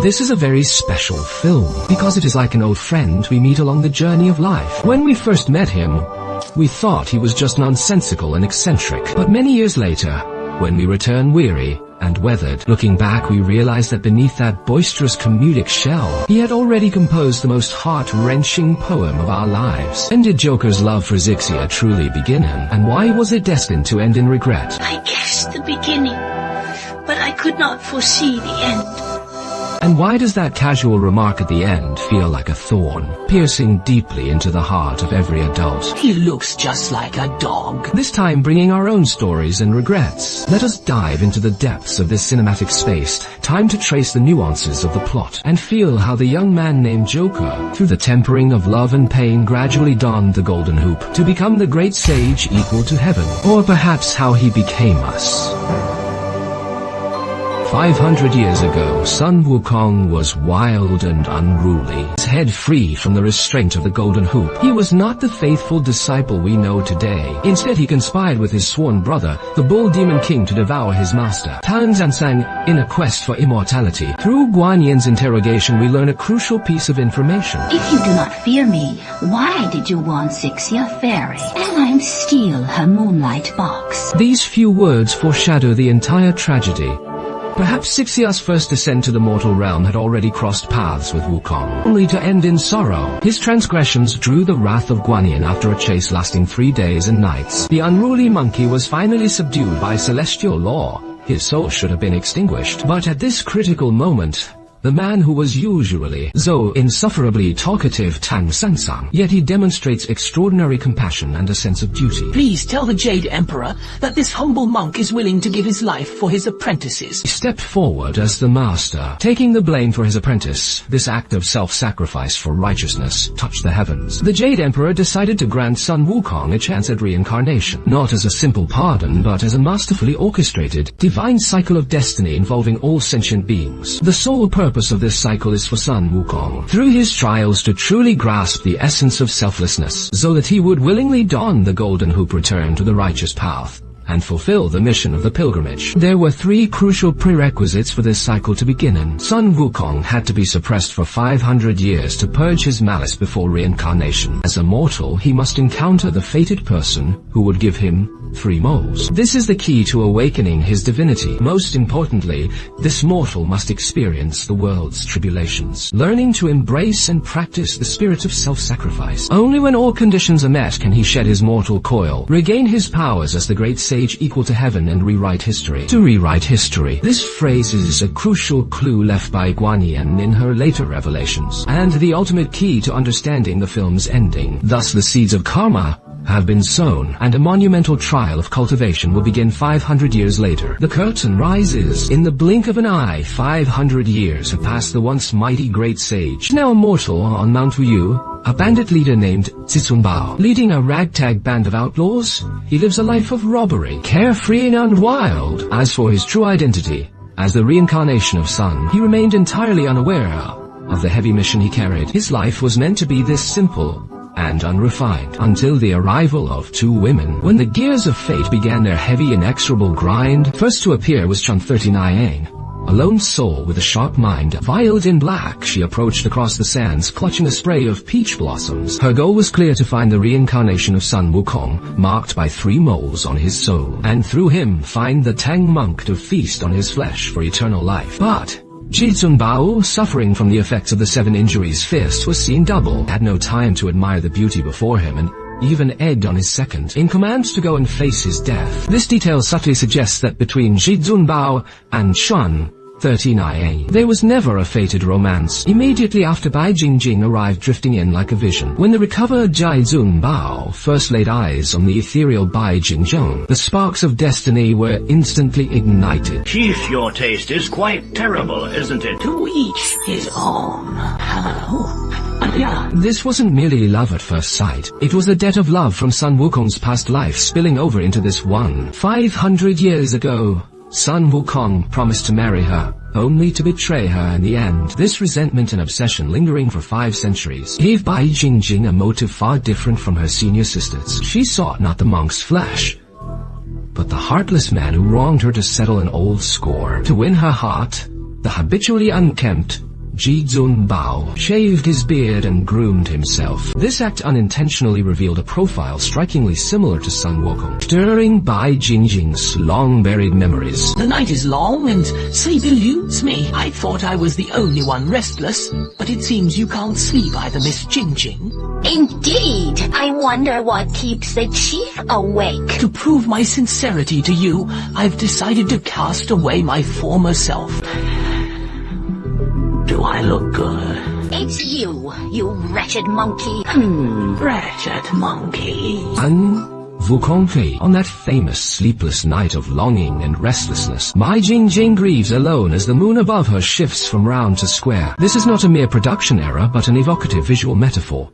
This is a very special film, because it is like an old friend we meet along the journey of life. When we first met him, we thought he was just nonsensical and eccentric. But many years later, when we return weary and weathered, looking back we realize that beneath that boisterous comedic shell, he had already composed the most heart-wrenching poem of our lives. When did Joker's love for Zixia truly begin, and why was it destined to end in regret? I guessed the beginning, but I could not foresee the end. And why does that casual remark at the end feel like a thorn, piercing deeply into the heart of every adult? He looks just like a dog. This time bringing our own stories and regrets. Let us dive into the depths of this cinematic space. Time to trace the nuances of the plot and feel how the young man named Joker, through the tempering of love and pain, gradually donned the golden hoop to become the great sage equal to heaven. Or perhaps how he became us. 500 years ago, Sun Wukong was wild and unruly, his head free from the restraint of the golden hoop. He was not the faithful disciple we know today. Instead, he conspired with his sworn brother, the bull demon king, to devour his master, Tan Zansang, in a quest for immortality. Through Guan Yin's interrogation, we learn a crucial piece of information. If you do not fear me, why did you want Zixia Fairy? And I'm still her moonlight box. These few words foreshadow the entire tragedy. Perhaps Zixia's first descent to the mortal realm had already crossed paths with Wukong, only to end in sorrow. His transgressions drew the wrath of Guanyin after a chase lasting 3 days and nights. The unruly monkey was finally subdued by celestial law. His soul should have been extinguished. But at this critical moment, the man who was usually so insufferably talkative Tang Sansang, yet he demonstrates extraordinary compassion and a sense of duty. Please tell the Jade Emperor that this humble monk is willing to give his life for his apprentices. He stepped forward as the master, taking the blame for his apprentice. This act of self-sacrifice for righteousness touched the heavens. The Jade Emperor decided to grant Sun Wukong a chance at reincarnation, not as a simple pardon, but as a masterfully orchestrated, divine cycle of destiny involving all sentient beings. The sole purpose of this cycle is for Sun Wukong, through his trials, to truly grasp the essence of selflessness, so that he would willingly don the golden hoop, return to the righteous path, and fulfill the mission of the pilgrimage. There were 3 crucial prerequisites for this cycle to begin in. Sun Wukong had to be suppressed for 500 years to purge his malice before reincarnation. As a mortal, he must encounter the fated person who would give him 3 moles. This is the key to awakening his divinity. Most importantly, this mortal must experience the world's tribulations, learning to embrace and practice the spirit of self-sacrifice. Only when all conditions are met can he shed his mortal coil, regain his powers as the great sage equal to heaven, and rewrite history. To rewrite history. This phrase is a crucial clue left by Guanyin in her later revelations, and the ultimate key to understanding the film's ending. Thus the seeds of karma have been sown, and a monumental trial of cultivation will begin 500 years later. The curtain rises. In the blink of an eye, 500 years have passed the once mighty great sage, now immortal on Mount Wuyu, a bandit leader named Zixun Bao. Leading a ragtag band of outlaws, he lives a life of robbery, carefree and wild. As for his true identity, as the reincarnation of Sun, he remained entirely unaware of the heavy mission he carried. His life was meant to be this simple and unrefined, until the arrival of 2 women. When the gears of fate began their heavy, inexorable grind, first to appear was Chun 39, a lone soul with a sharp mind. Veiled in black, she approached across the sands, clutching a spray of peach blossoms. Her goal was clear: to find the reincarnation of Sun Wukong, marked by 3 moles on his soul, and through him find the Tang monk to feast on his flesh for eternal life. But Zixun Bao, suffering from the effects of the 7 injuries, fist was seen double, had no time to admire the beauty before him, and even egged on his second, in command to go and face his death. This detail subtly suggests that between Zixun Bao and Chun 39, there was never a fated romance. Immediately after, Bai Jingjing arrived, drifting in like a vision. When the recovered Zixun Bao first laid eyes on the ethereal Bai Jingjing, the sparks of destiny were instantly ignited. Chief, your taste is quite terrible, isn't it? To each his own. This wasn't merely love at first sight. It was the debt of love from Sun Wukong's past life spilling over into this one. 500 years ago, Sun Wukong promised to marry her, only to betray her in the end. This resentment and obsession, lingering for 5 centuries, gave Bai Jingjing a motive far different from her senior sisters. She sought not the monk's flesh, but the heartless man who wronged her, to settle an old score. To win her heart, the habitually unkempt Ji Zunbao shaved his beard and groomed himself. This act unintentionally revealed a profile strikingly similar to Sun Wukong, stirring Bai Jingjing's long-buried memories. The night is long and sleep eludes me. I thought I was the only one restless, but it seems you can't sleep either, Miss Jingjing. Indeed. I wonder what keeps the chief awake. To prove my sincerity to you, I've decided to cast away my former self. Do I look good? It's you wretched monkey. Wretched monkey. Wukong Fei. On that famous sleepless night of longing and restlessness, Bai Jingjing grieves alone as the moon above her shifts from round to square. This is not a mere production error, but an evocative visual metaphor.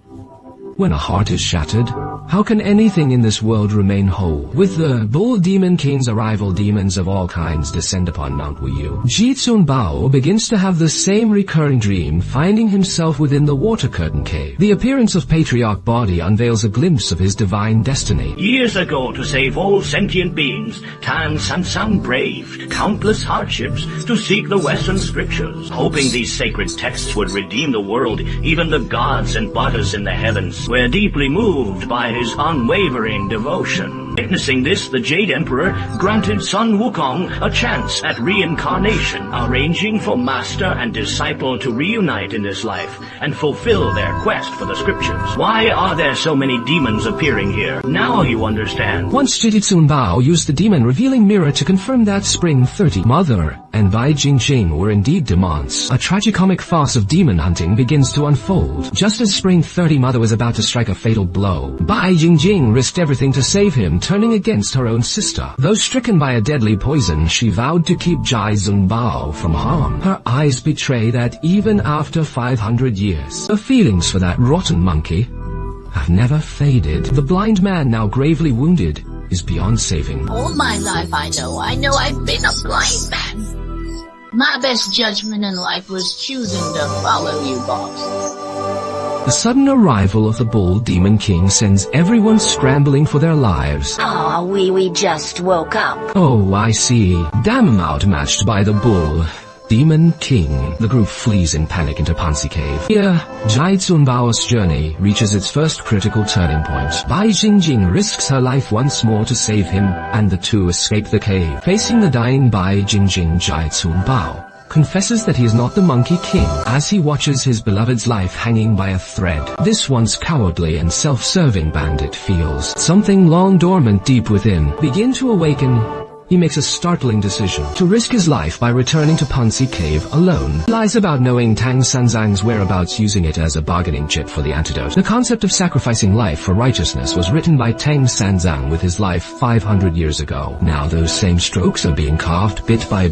When a heart is shattered, how can anything in this world remain whole? With the Bull Demon King's arrival, demons of all kinds descend upon Mount Wuyu. Ji Zunbao begins to have the same recurring dream, finding himself within the Water Curtain Cave. The appearance of Patriarch Body unveils a glimpse of his divine destiny. Years ago, to save all sentient beings, Tang Sansang braved countless hardships to seek the Western scriptures, hoping these sacred texts would redeem the world. Even the gods and butters in the heavens were deeply moved by his unwavering devotion. Witnessing this, the Jade Emperor granted Sun Wukong a chance at reincarnation, arranging for master and disciple to reunite in this life and fulfill their quest for the scriptures. Why are there so many demons appearing here? Now you understand. Once Ji Zunbao used the demon-revealing mirror to confirm that Spring 30 Mother and Bai Jingjing were indeed demons. A tragicomic farce of demon hunting begins to unfold. Just as Spring 30 Mother was about to strike a fatal blow, Bai Jingjing risked everything to save him, turning against her own sister. Though stricken by a deadly poison, she vowed to keep Ji Zunbao from harm. Her eyes betray that even after 500 years, her feelings for that rotten monkey have never faded. The blind man, now gravely wounded, is beyond saving. All my life I know I've been a blind man. My best judgment in life was choosing to follow you, boss. The sudden arrival of the Bull Demon King sends everyone scrambling for their lives. Ah, we just woke up. Oh, I see. Damn, outmatched by the Bull Demon King. The group flees in panic into Pansy Cave. Here, Ji Zunbao's journey reaches its first critical turning point. Bai Jingjing risks her life once more to save him, and the two escape the cave. Facing the dying Bai Jingjing, Ji Zunbao confesses that he is not the Monkey King, as he watches his beloved's life hanging by a thread. This once cowardly and self-serving bandit feels something long dormant deep within begin to awaken. He makes a startling decision to risk his life by returning to Pansy Cave alone. Lies about knowing Tang Sanzang's whereabouts, using it as a bargaining chip for the antidote. The concept of sacrificing life for righteousness was written by Tang Sanzang with his life 500 years ago. Now those same strokes are being carved bit by